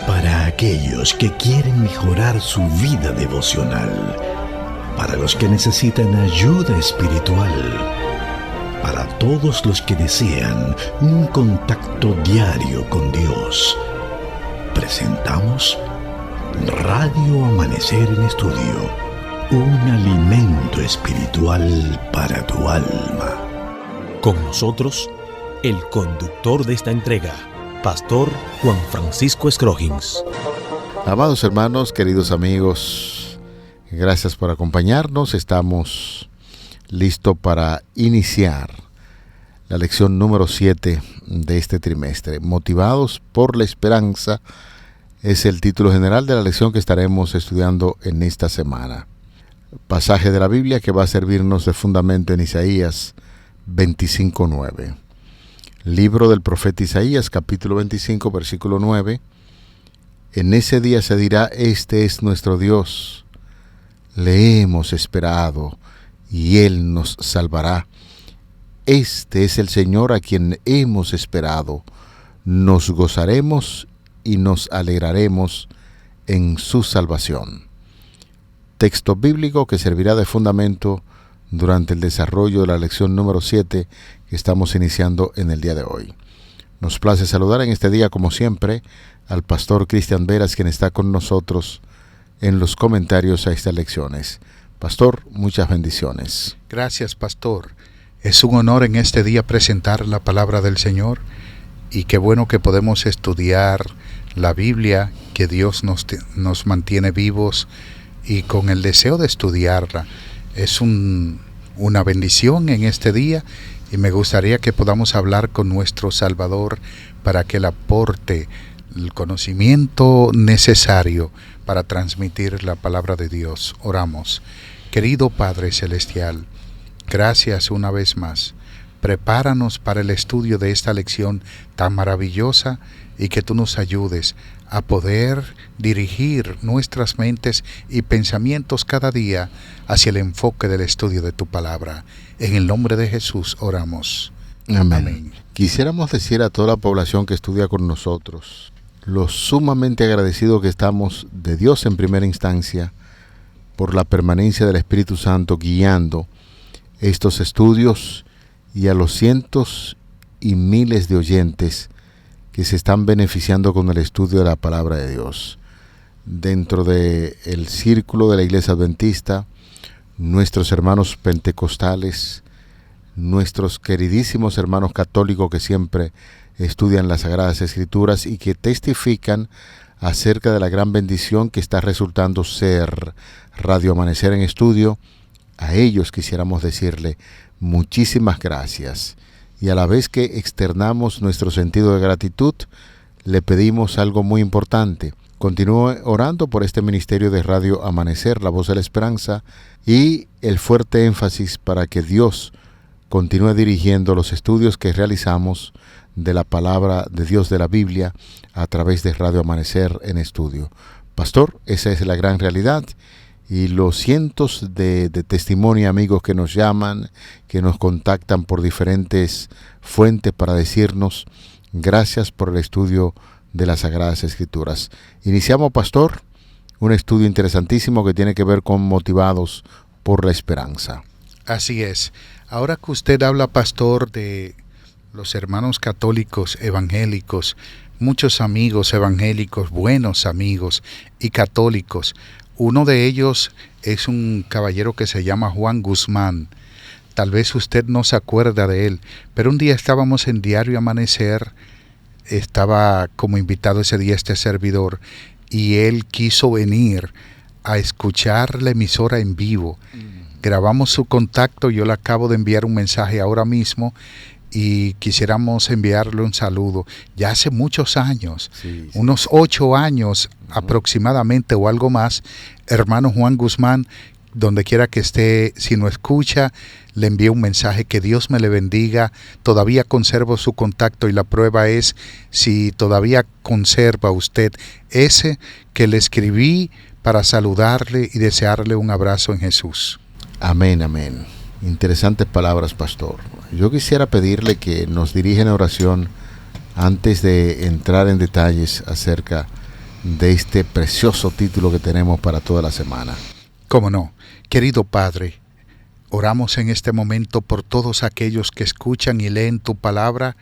Para aquellos que quieren mejorar su vida devocional, para los que necesitan ayuda espiritual, para todos los que desean un contacto diario con Dios, presentamos Radio Amanecer en Estudio, un alimento espiritual para tu alma. Con nosotros, el conductor de esta entrega, Pastor Juan Francisco Scroggins. Amados hermanos, queridos amigos, gracias por acompañarnos. Estamos listos para iniciar la lección número 7 de este trimestre. Motivados por la esperanza es el título general de la lección que estaremos estudiando en esta semana. Pasaje de la Biblia que va a servirnos de fundamento en Isaías 25:9. Libro del profeta Isaías, capítulo 25, versículo 9. En ese día se dirá: este es nuestro Dios, le hemos esperado y Él nos salvará. Este es el Señor a quien hemos esperado, nos gozaremos y nos alegraremos en su salvación. Texto bíblico que servirá de fundamento durante el desarrollo de la lección número 7 que estamos iniciando en el día de hoy. Nos place saludar en este día, como siempre, al pastor Cristian Veras, quien está con nosotros en los comentarios a estas lecciones. Pastor, muchas bendiciones. Gracias, pastor. Es un honor en este día presentar la palabra del Señor, y qué bueno que podemos estudiar la Biblia, que Dios nos mantiene vivos y con el deseo de estudiarla. Es una bendición en este día, y me gustaría que podamos hablar con nuestro Salvador para que Él aporte el conocimiento necesario para transmitir la palabra de Dios. Oramos. Querido Padre Celestial, gracias una vez más. Prepáranos para el estudio de esta lección tan maravillosa, y que tú nos ayudes a poder dirigir nuestras mentes y pensamientos cada día hacia el enfoque del estudio de tu palabra. En el nombre de Jesús oramos. Amén. Quisiéramos decir a toda la población que estudia con nosotros lo sumamente agradecido que estamos de Dios en primera instancia por la permanencia del Espíritu Santo guiando estos estudios, y a los cientos y miles de oyentes que se están beneficiando con el estudio de la palabra de Dios. Dentro del círculo de la Iglesia Adventista, nuestros hermanos pentecostales, nuestros queridísimos hermanos católicos que siempre estudian las Sagradas Escrituras y que testifican acerca de la gran bendición que está resultando ser Radio Amanecer en Estudio, a ellos quisiéramos decirle muchísimas gracias. Y a la vez que externamos nuestro sentido de gratitud, le pedimos algo muy importante. Continúe orando por este ministerio de Radio Amanecer, la voz de la esperanza, y el fuerte énfasis para que Dios continúe dirigiendo los estudios que realizamos de la palabra de Dios de la Biblia a través de Radio Amanecer en Estudio. Pastor, esa es la gran realidad. Y los cientos de testimonios, amigos que nos llaman, que nos contactan por diferentes fuentes para decirnos gracias por el estudio de las Sagradas Escrituras. Iniciamos, pastor, un estudio interesantísimo que tiene que ver con motivados por la esperanza. Así es. Ahora que usted habla, pastor, de los hermanos católicos evangélicos, muchos amigos evangélicos, buenos amigos y católicos. Uno de ellos es un caballero que se llama Juan Guzmán. Tal vez usted no se acuerda de él, pero un día estábamos en Diario Amanecer, estaba como invitado ese día este servidor, y él quiso venir a escuchar la emisora en vivo. Grabamos su contacto, yo le acabo de enviar un mensaje ahora mismo, y quisiéramos enviarle un saludo. Ya hace muchos años, unos 8 años aproximadamente o algo más, hermano Juan Guzmán, donde quiera que esté, si no escucha, le envío un mensaje, que Dios me le bendiga. Todavía conservo su contacto, y la prueba es si todavía conserva usted ese que le escribí para saludarle y desearle un abrazo en Jesús. Amén, amén. Interesantes palabras, pastor. Yo quisiera pedirle que nos dirija en oración antes de entrar en detalles acerca de este precioso título que tenemos para toda la semana. ¿Cómo no? Querido Padre, oramos en este momento por todos aquellos que escuchan y leen tu palabra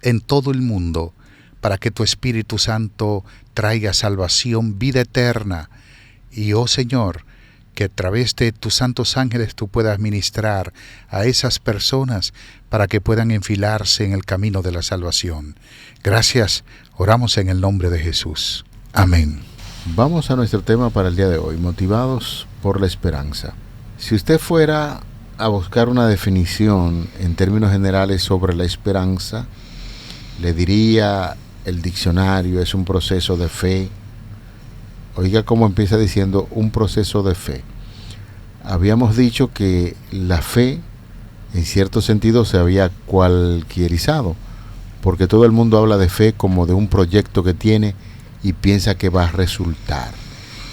en todo el mundo, para que tu Espíritu Santo traiga salvación, vida eterna. Y, oh Señor, que a través de tus santos ángeles tú puedas ministrar a esas personas para que puedan enfilarse en el camino de la salvación. Gracias, oramos en el nombre de Jesús. Amén. Vamos a nuestro tema para el día de hoy, motivados por la esperanza. Si usted fuera a buscar una definición en términos generales sobre la esperanza, le diría el diccionario, es un proceso de fe. Oiga cómo empieza diciendo un proceso de fe. Habíamos dicho que la fe, en cierto sentido, se había cualquierizado, porque todo el mundo habla de fe como de un proyecto que tiene y piensa que va a resultar.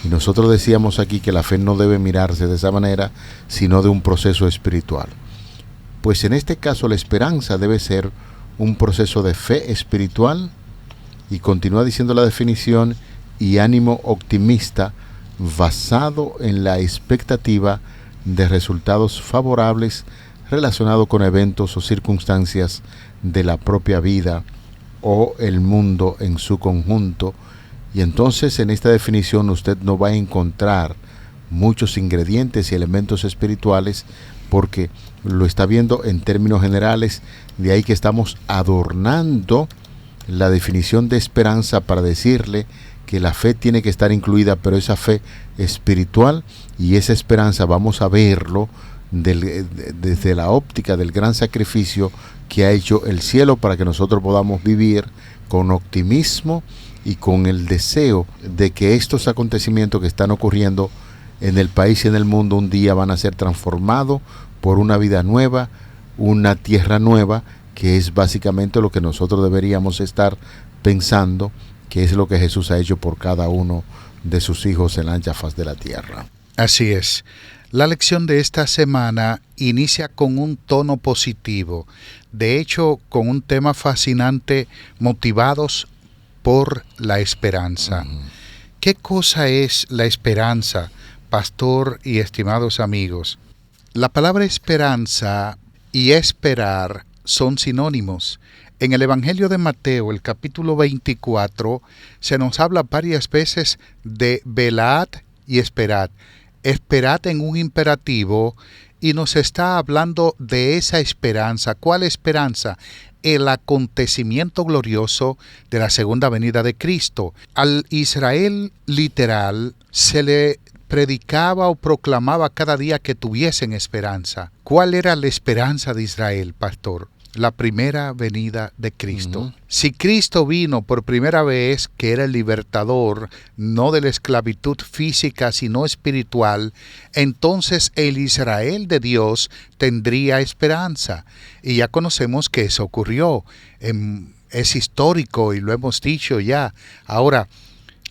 Y nosotros decíamos aquí que la fe no debe mirarse de esa manera, sino de un proceso espiritual. Pues en este caso la esperanza debe ser un proceso de fe espiritual, y continúa diciendo la definición, y ánimo optimista basado en la expectativa de resultados favorables relacionados con eventos o circunstancias de la propia vida o el mundo en su conjunto. Y entonces en esta definición usted no va a encontrar muchos ingredientes y elementos espirituales, porque lo está viendo en términos generales. De ahí que estamos adornando la definición de esperanza para decirle que la fe tiene que estar incluida, pero esa fe espiritual, y esa esperanza vamos a verlo desde la óptica del gran sacrificio que ha hecho el cielo para que nosotros podamos vivir con optimismo y con el deseo de que estos acontecimientos que están ocurriendo en el país y en el mundo un día van a ser transformados por una vida nueva, una tierra nueva, que es básicamente lo que nosotros deberíamos estar pensando, que es lo que Jesús ha hecho por cada uno de sus hijos en la ancha faz de la tierra. Así es. La lección de esta semana inicia con un tono positivo, de hecho con un tema fascinante, motivados por la esperanza. ¿Qué cosa es la esperanza, pastor y estimados amigos? La palabra esperanza y esperar son sinónimos. En el Evangelio de Mateo, el capítulo 24, se nos habla varias veces de velad y esperad. Esperad en un imperativo, y nos está hablando de esa esperanza. ¿Cuál esperanza? El acontecimiento glorioso de la segunda venida de Cristo. Al Israel literal se le predicaba o proclamaba cada día que tuviesen esperanza. ¿Cuál era la esperanza de Israel, pastor? La primera venida de Cristo. Si Cristo vino por primera vez, que era el libertador, no de la esclavitud física, sino espiritual, entonces el Israel de Dios tendría esperanza. Y ya conocemos que eso ocurrió. Es histórico y lo hemos dicho ya. Ahora,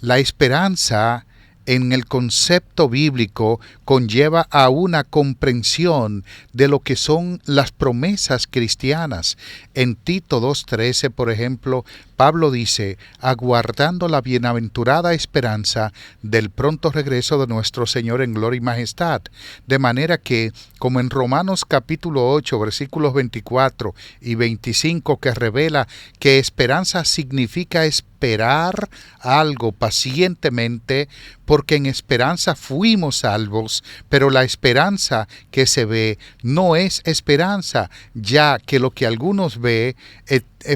la esperanza en el concepto bíblico conlleva a una comprensión de lo que son las promesas cristianas. En Tito 2:13, por ejemplo, Pablo dice, aguardando la bienaventurada esperanza del pronto regreso de nuestro Señor en gloria y majestad. De manera que, como en Romanos capítulo 8, versículos 24 y 25, que revela que esperanza significa esperar algo pacientemente, porque en esperanza fuimos salvos, pero la esperanza que se ve no es esperanza, ya que lo que algunos ve,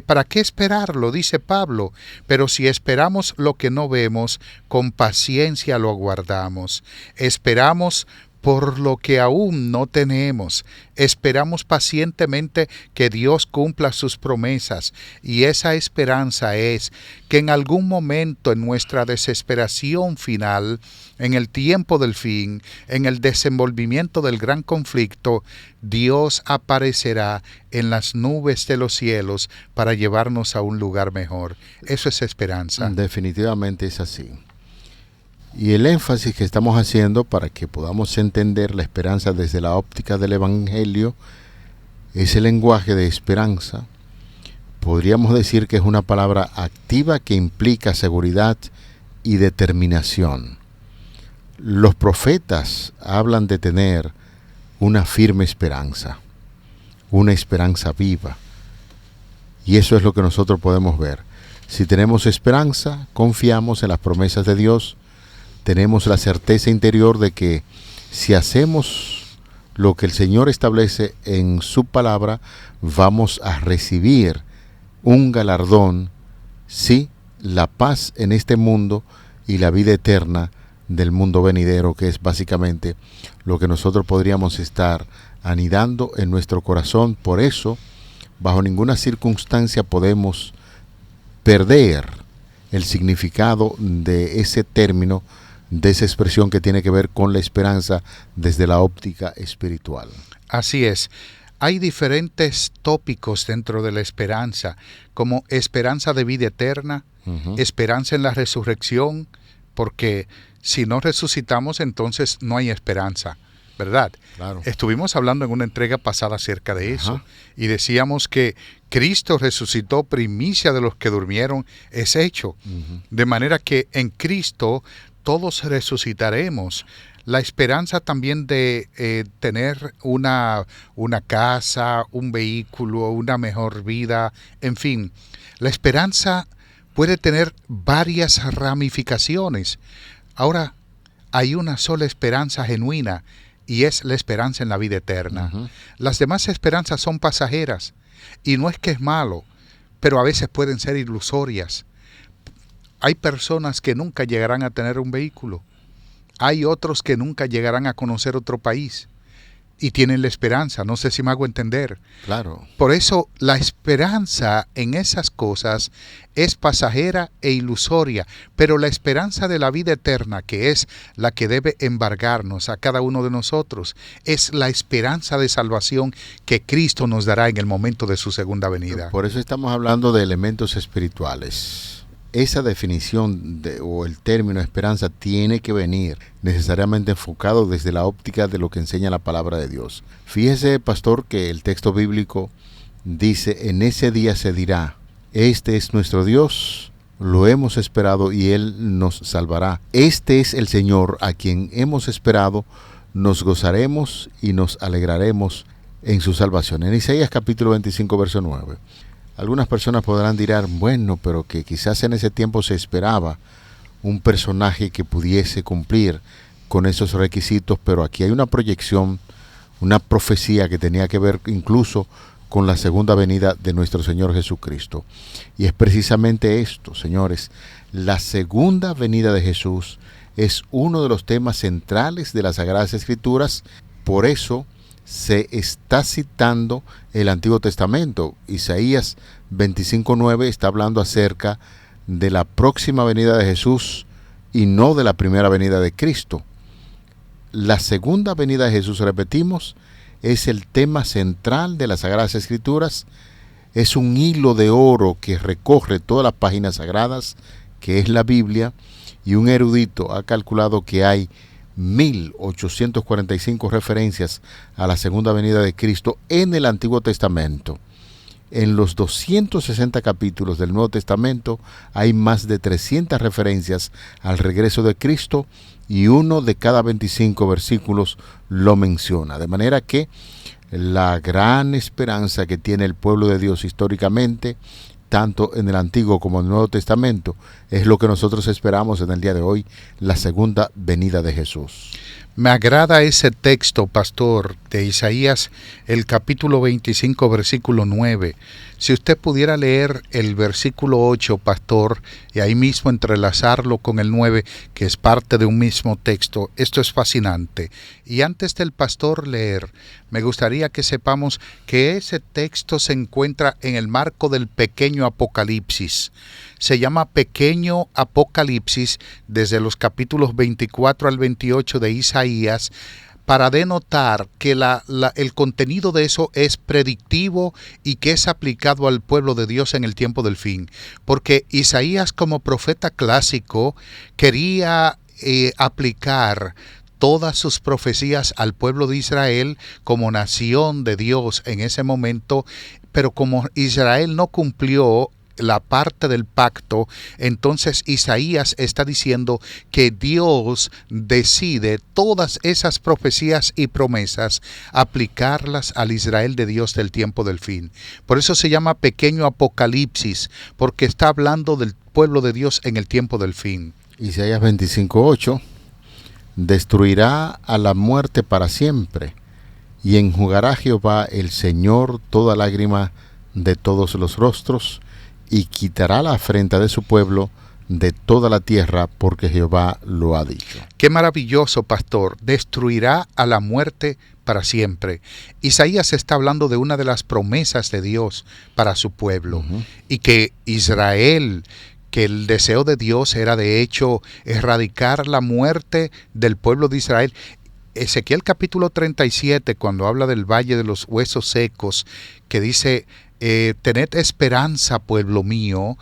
¿para qué esperarlo? Dice Pablo, pero si esperamos lo que no vemos, con paciencia lo aguardamos. Esperamos por lo que aún no tenemos. Esperamos pacientemente que Dios cumpla sus promesas, y esa esperanza es que en algún momento en nuestra desesperación final, en el tiempo del fin, en el desenvolvimiento del gran conflicto, Dios aparecerá en las nubes de los cielos para llevarnos a un lugar mejor. Eso es esperanza. Definitivamente es así. Y el énfasis que estamos haciendo para que podamos entender la esperanza desde la óptica del Evangelio es el lenguaje de esperanza, podríamos decir que es una palabra activa que implica seguridad y determinación. Los profetas hablan de tener una firme esperanza, una esperanza viva. Y eso es lo que nosotros podemos ver. Si tenemos esperanza, confiamos en las promesas de Dios, tenemos la certeza interior de que si hacemos lo que el Señor establece en su palabra, vamos a recibir un galardón, sí, la paz en este mundo y la vida eterna del mundo venidero, que es básicamente lo que nosotros podríamos estar anidando en nuestro corazón. Por eso, bajo ninguna circunstancia podemos perder el significado de ese término, de esa expresión que tiene que ver con la esperanza desde la óptica espiritual. Así es. Hay diferentes tópicos dentro de la esperanza, como esperanza de vida eterna, esperanza en la resurrección, porque si no resucitamos, entonces no hay esperanza, ¿verdad? Claro. Estuvimos hablando en una entrega pasada acerca de eso, y decíamos que Cristo resucitó, primicia de los que durmieron es hecho, de manera que en Cristo todos resucitaremos. La esperanza también de tener una casa, un vehículo, una mejor vida, en fin. La esperanza puede tener varias ramificaciones. Ahora, hay una sola esperanza genuina, y es la esperanza en la vida eterna. Las demás esperanzas son pasajeras, y no es que es malo, pero a veces pueden ser ilusorias. Hay personas que nunca llegarán a tener un vehículo. Hay otros que nunca llegarán a conocer otro país y tienen la esperanza. No sé si me hago entender. Claro. Por eso la esperanza en esas cosas es pasajera e ilusoria, pero la esperanza de la vida eterna, que es la que debe embargarnos a cada uno de nosotros, es la esperanza de salvación que Cristo nos dará en el momento de su segunda venida. Por eso estamos hablando de elementos espirituales. Esa definición o el término esperanza tiene que venir necesariamente enfocado desde la óptica de lo que enseña la palabra de Dios. Fíjese, pastor, que el texto bíblico dice: en ese día se dirá, este es nuestro Dios, lo hemos esperado y Él nos salvará. Este es el Señor a quien hemos esperado, nos gozaremos y nos alegraremos en su salvación. En Isaías capítulo 25, verso 9. Algunas personas podrán decir, bueno, pero que quizás en ese tiempo se esperaba un personaje que pudiese cumplir con esos requisitos, pero aquí hay una proyección, una profecía que tenía que ver incluso con la segunda venida de nuestro Señor Jesucristo. Y es precisamente esto, señores, la segunda venida de Jesús es uno de los temas centrales de las Sagradas Escrituras. Por eso se está citando el Antiguo Testamento. Isaías 25:9 está hablando acerca de la próxima venida de Jesús y no de la primera venida de Cristo. La segunda venida de Jesús, repetimos, es el tema central de las Sagradas Escrituras. Es un hilo de oro que recorre todas las páginas sagradas, que es la Biblia, y un erudito ha calculado que hay 1845 referencias a la segunda venida de Cristo en el Antiguo Testamento. En los 260 capítulos del Nuevo Testamento hay más de 300 referencias al regreso de Cristo, y uno de cada 25 versículos lo menciona. De manera que la gran esperanza que tiene el pueblo de Dios históricamente, tanto en el Antiguo como en el Nuevo Testamento, es lo que nosotros esperamos en el día de hoy, la segunda venida de Jesús. Me agrada ese texto, pastor, de Isaías, el capítulo 25, versículo 9. Si usted pudiera leer el versículo 8, pastor, y ahí mismo entrelazarlo con el 9, que es parte de un mismo texto, esto es fascinante. Y antes del pastor leer, me gustaría que sepamos que ese texto se encuentra en el marco del pequeño Apocalipsis. Se llama Pequeño Apocalipsis desde los capítulos 24 al 28 de Isaías, para denotar que el contenido de eso es predictivo y que es aplicado al pueblo de Dios en el tiempo del fin. Porque Isaías, como profeta clásico, quería aplicar todas sus profecías al pueblo de Israel como nación de Dios en ese momento, pero como Israel no cumplió la parte del pacto, entonces Isaías está diciendo que Dios decide todas esas profecías y promesas aplicarlas al Israel de Dios del tiempo del fin. Por eso se llama pequeño Apocalipsis, porque está hablando del pueblo de Dios en el tiempo del fin. Isaías 25:8: destruirá a la muerte para siempre, y enjugará Jehová el Señor toda lágrima de todos los rostros, y quitará la afrenta de su pueblo de toda la tierra, porque Jehová lo ha dicho. Qué maravilloso, pastor. Destruirá a la muerte para siempre. Isaías está hablando de una de las promesas de Dios para su pueblo. Y que Israel, que el deseo de Dios era de hecho erradicar la muerte del pueblo de Israel. Ezequiel capítulo 37, cuando habla del valle de los huesos secos, que dice: tened esperanza, pueblo mío.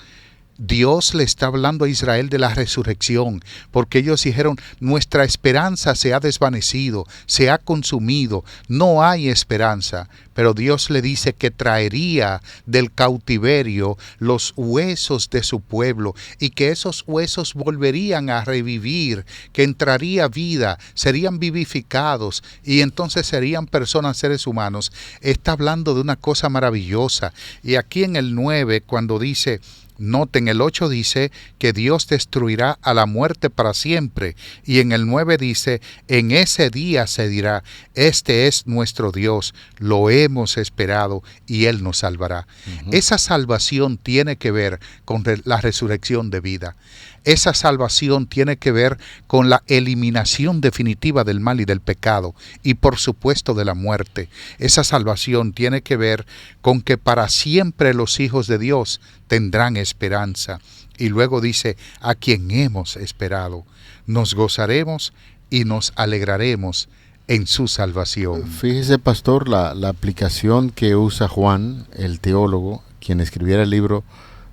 Dios le está hablando a Israel de la resurrección, porque ellos dijeron: nuestra esperanza se ha desvanecido, se ha consumido, no hay esperanza. Pero Dios le dice que traería del cautiverio los huesos de su pueblo, y que esos huesos volverían a revivir, que entraría vida, serían vivificados, y entonces serían personas, seres humanos. Está hablando de una cosa maravillosa. Y aquí en el 9, cuando dice, noten, el 8 dice que Dios destruirá a la muerte para siempre, y en el 9 dice: en ese día se dirá: este es nuestro Dios, lo hemos esperado y Él nos salvará. Esa salvación tiene que ver con la resurrección de vida. Esa salvación tiene que ver con la eliminación definitiva del mal y del pecado, y por supuesto de la muerte. Esa salvación tiene que ver con que para siempre los hijos de Dios tendrán esperanza. Y luego dice: a quien hemos esperado, nos gozaremos y nos alegraremos en su salvación. Fíjese, pastor, la aplicación que usa Juan, el teólogo, quien escribiera el libro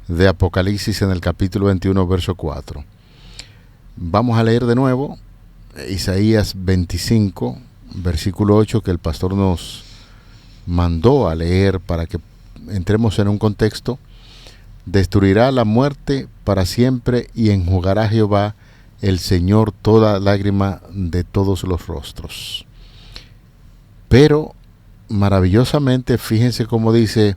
de Apocalipsis, en el capítulo 21, verso 4. Vamos a leer de nuevo Isaías 25, versículo 8, que el pastor nos mandó a leer para que entremos en un contexto. Destruirá la muerte para siempre, y enjugará Jehová el Señor toda lágrima de todos los rostros. Pero maravillosamente, fíjense cómo dice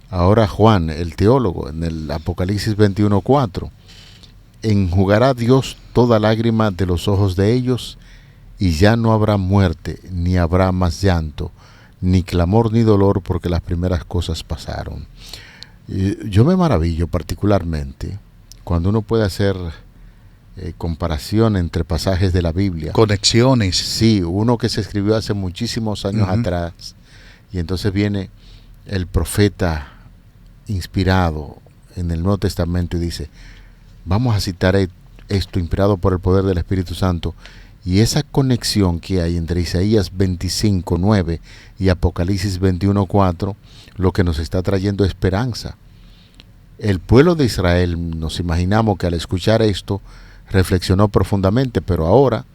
ahora Juan, el teólogo, en el Apocalipsis 21:4: enjugará Dios toda lágrima de los ojos de ellos, y ya no habrá muerte, ni habrá más llanto, ni clamor, ni dolor, porque las primeras cosas pasaron. Yo me maravillo particularmente cuando uno puede hacer comparación entre pasajes de la Biblia. Conexiones. Sí, uno que se escribió hace muchísimos años atrás, y entonces viene el profeta inspirado en el Nuevo Testamento y dice: vamos a citar esto inspirado por el poder del Espíritu Santo. Y esa conexión que hay entre Isaías 25:9 y Apocalipsis 21:4, lo que nos está trayendo esperanza. El pueblo de Israel, nos imaginamos que al escuchar esto reflexionó profundamente, pero ahora,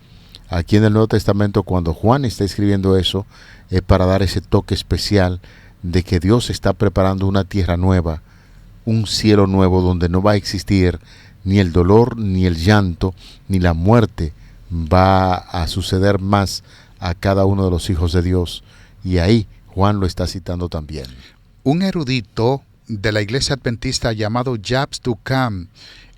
aquí en el Nuevo Testamento, cuando Juan está escribiendo eso, es para dar ese toque especial de que Dios está preparando una tierra nueva, un cielo nuevo, donde no va a existir ni el dolor, ni el llanto, ni la muerte. Va a suceder más a cada uno de los hijos de Dios. Y ahí Juan lo está citando también. Un erudito de la iglesia adventista llamado Jabs Ducam,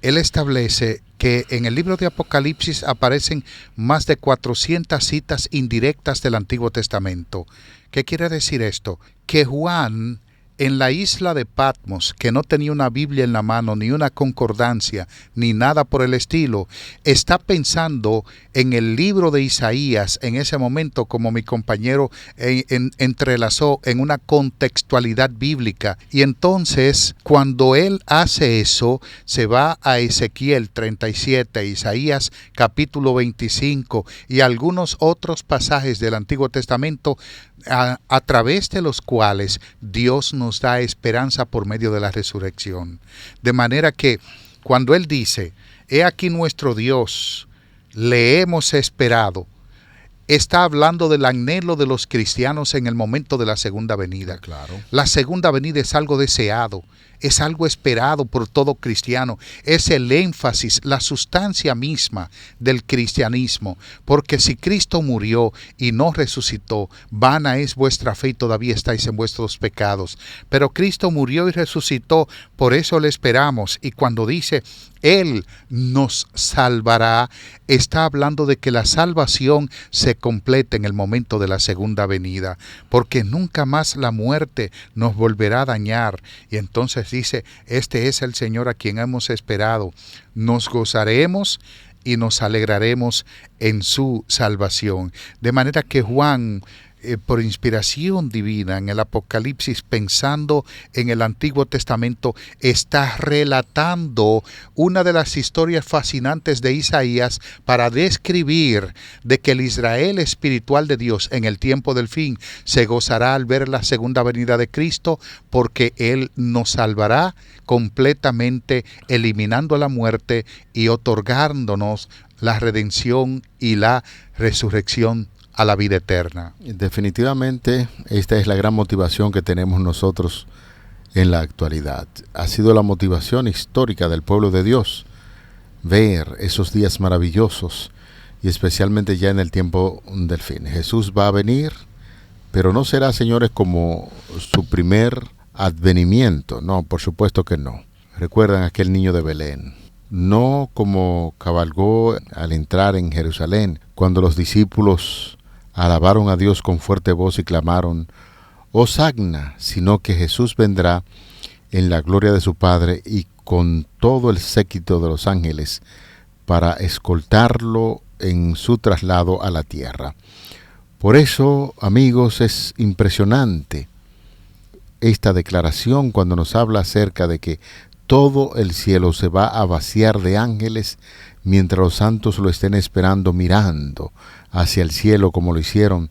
él establece que en el libro de Apocalipsis aparecen más de 400 citas indirectas del Antiguo Testamento. ¿Qué quiere decir esto? Que Juan, en la isla de Patmos, que no tenía una Biblia en la mano, ni una concordancia, ni nada por el estilo, está pensando en el libro de Isaías en ese momento, como mi compañero entrelazó, en una contextualidad bíblica. Y entonces, cuando él hace eso, se va a Ezequiel 37, Isaías capítulo 25 y algunos otros pasajes del Antiguo Testamento, a través de los cuales Dios nos da esperanza por medio de la resurrección. De manera que cuando Él dice: he aquí nuestro Dios, le hemos esperado, está hablando del anhelo de los cristianos en el momento de la segunda venida. Claro. La segunda venida es algo deseado, es algo esperado por todo cristiano, es el énfasis, la sustancia misma del cristianismo, porque si Cristo murió y no resucitó, vana es vuestra fe y todavía estáis en vuestros pecados. Pero Cristo murió y resucitó, por eso le esperamos, y cuando dice Él nos salvará, está hablando de que la salvación se complete en el momento de la segunda venida, porque nunca más la muerte nos volverá a dañar. Y entonces dice, este es el Señor a quien hemos esperado. Nos gozaremos y nos alegraremos en su salvación. De manera que Juan, por inspiración divina en el Apocalipsis, pensando en el Antiguo Testamento, está relatando una de las historias fascinantes de Isaías para describir de que el Israel espiritual de Dios en el tiempo del fin se gozará al ver la segunda venida de Cristo, porque Él nos salvará completamente, eliminando la muerte y otorgándonos la redención y la resurrección a la vida eterna. Definitivamente, esta es la gran motivación que tenemos nosotros en la actualidad. Ha sido la motivación histórica del pueblo de Dios, ver esos días maravillosos, y especialmente ya en el tiempo del fin. Jesús va a venir, pero no será, señores, como su primer advenimiento. No, por supuesto que no. Recuerdan aquel niño de Belén. No como cabalgó al entrar en Jerusalén, cuando los discípulos alabaron a Dios con fuerte voz y clamaron, Hosanna, sino que Jesús vendrá en la gloria de su Padre y con todo el séquito de los ángeles para escoltarlo en su traslado a la tierra. Por eso, amigos, es impresionante esta declaración cuando nos habla acerca de que todo el cielo se va a vaciar de ángeles mientras los santos lo estén esperando mirando hacia el cielo, como lo hicieron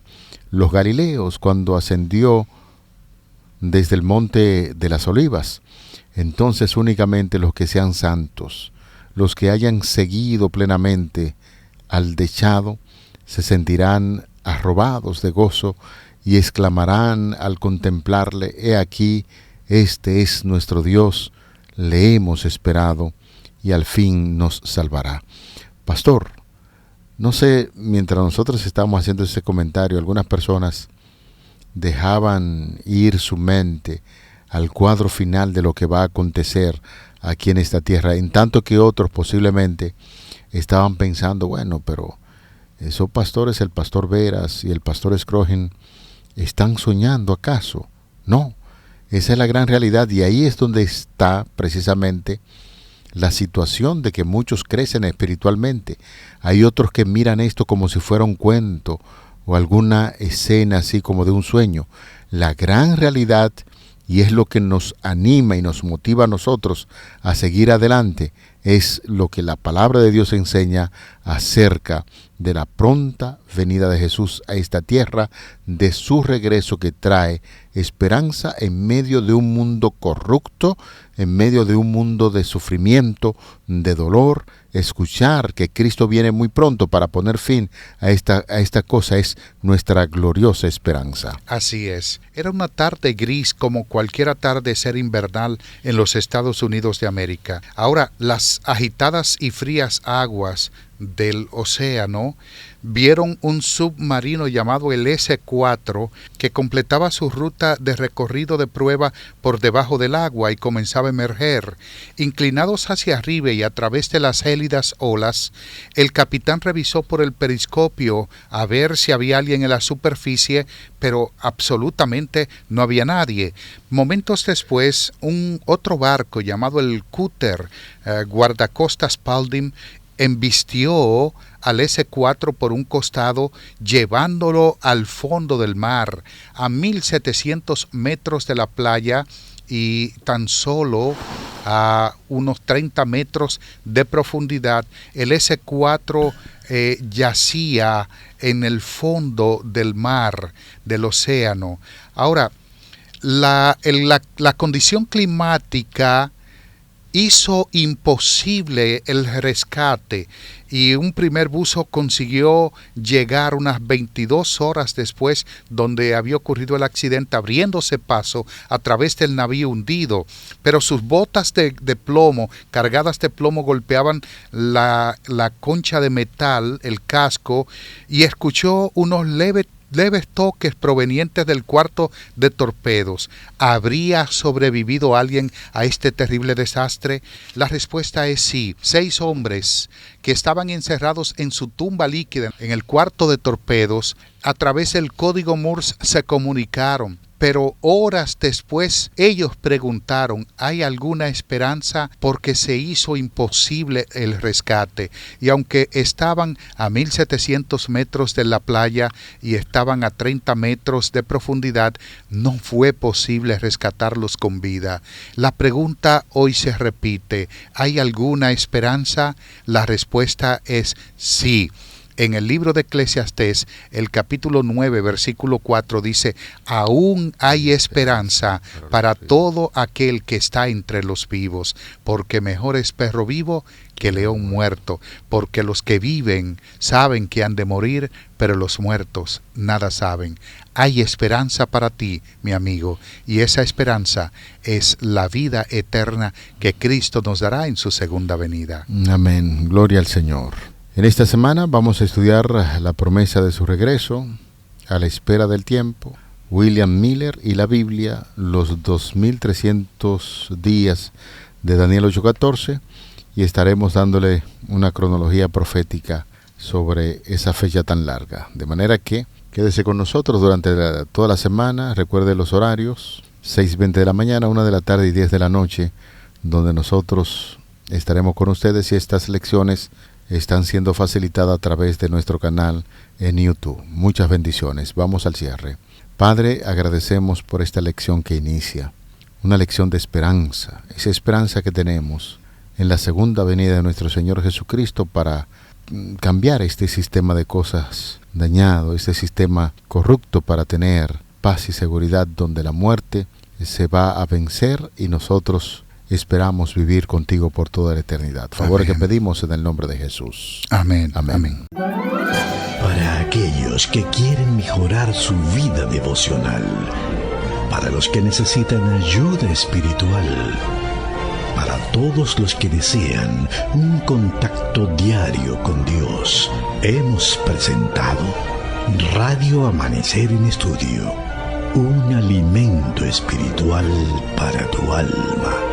los galileos cuando ascendió desde el monte de las Olivas. Entonces únicamente los que sean santos, los que hayan seguido plenamente al dechado, se sentirán arrobados de gozo y exclamarán al contemplarle, he aquí, este es nuestro Dios, le hemos esperado y al fin nos salvará. Pastor, no sé, mientras nosotros estábamos haciendo ese comentario, algunas personas dejaban ir su mente al cuadro final de lo que va a acontecer aquí en esta tierra, en tanto que otros posiblemente estaban pensando, bueno, pero esos pastores, el pastor Veras y el pastor Scrogen, ¿están soñando acaso? No, esa es la gran realidad, y ahí es donde está precisamente la situación de que muchos crecen espiritualmente. Hay otros que miran esto como si fuera un cuento o alguna escena así como de un sueño. La gran realidad, y es lo que nos anima y nos motiva a nosotros a seguir adelante, es lo que la palabra de Dios enseña acerca de la pronta venida de Jesús a esta tierra, de su regreso que trae esperanza en medio de un mundo corrupto, en medio de un mundo de sufrimiento, de dolor. Escuchar que Cristo viene muy pronto para poner fin a esta cosa es nuestra gloriosa esperanza. Así es. Era una tarde gris como cualquier atardecer invernal en los Estados Unidos de América. Ahora, las agitadas y frías aguas del océano vieron un submarino llamado el S-4 que completaba su ruta de recorrido de prueba por debajo del agua y comenzaba a emerger. Inclinados hacia arriba y a través de las gélidas olas, el capitán revisó por el periscopio a ver si había alguien en la superficie, pero absolutamente no había nadie. Momentos después, otro barco llamado el Cutter, guardacostas Spalding, embistió al S-4 por un costado, llevándolo al fondo del mar, a 1.700 metros de la playa y tan solo a unos 30 metros de profundidad. El S-4 yacía en el fondo del mar, del océano. Ahora, la condición climática hizo imposible el rescate y un primer buzo consiguió llegar unas 22 horas después donde había ocurrido el accidente, abriéndose paso a través del navío hundido, pero sus botas de plomo, cargadas de plomo, golpeaban la concha de metal, el casco, y escuchó unos leves toques provenientes del cuarto de torpedos. ¿Habría sobrevivido alguien a este terrible desastre? La respuesta es sí. 6 hombres que estaban encerrados en su tumba líquida en el cuarto de torpedos, a través del código Morse se comunicaron. Pero horas después ellos preguntaron, ¿hay alguna esperanza? Porque se hizo imposible el rescate. Y aunque estaban a 1.700 metros de la playa y estaban a 30 metros de profundidad, no fue posible rescatarlos con vida. La pregunta hoy se repite, ¿hay alguna esperanza? La respuesta es sí. En el libro de Eclesiastés, el capítulo 9, versículo 4 dice, aún hay esperanza para todo aquel que está entre los vivos, porque mejor es perro vivo que león muerto, porque los que viven saben que han de morir, pero los muertos nada saben. Hay esperanza para ti, mi amigo, y esa esperanza es la vida eterna que Cristo nos dará en su segunda venida. Amén. Gloria al Señor. En esta semana vamos a estudiar la promesa de su regreso, a la espera del tiempo, William Miller y la Biblia, los 2300 días de Daniel 8:14, y estaremos dándole una cronología profética sobre esa fecha tan larga. De manera que quédese con nosotros durante toda la semana. Recuerde los horarios, 6:20 de la mañana, 1 de la tarde y 10 de la noche, donde nosotros estaremos con ustedes, y estas lecciones están siendo facilitadas a través de nuestro canal en YouTube. Muchas bendiciones. Vamos al cierre. Padre, agradecemos por esta lección que inicia, una lección de esperanza, esa esperanza que tenemos en la segunda venida de nuestro Señor Jesucristo para cambiar este sistema de cosas dañado, este sistema corrupto, para tener paz y seguridad donde la muerte se va a vencer y nosotros esperamos vivir contigo por toda la eternidad. Favor que pedimos en el nombre de Jesús. Amén. Amén. Amén. Para aquellos que quieren mejorar su vida devocional, para los que necesitan ayuda espiritual, para todos los que desean un contacto diario con Dios, hemos presentado Radio Amanecer en Estudio, un alimento espiritual para tu alma.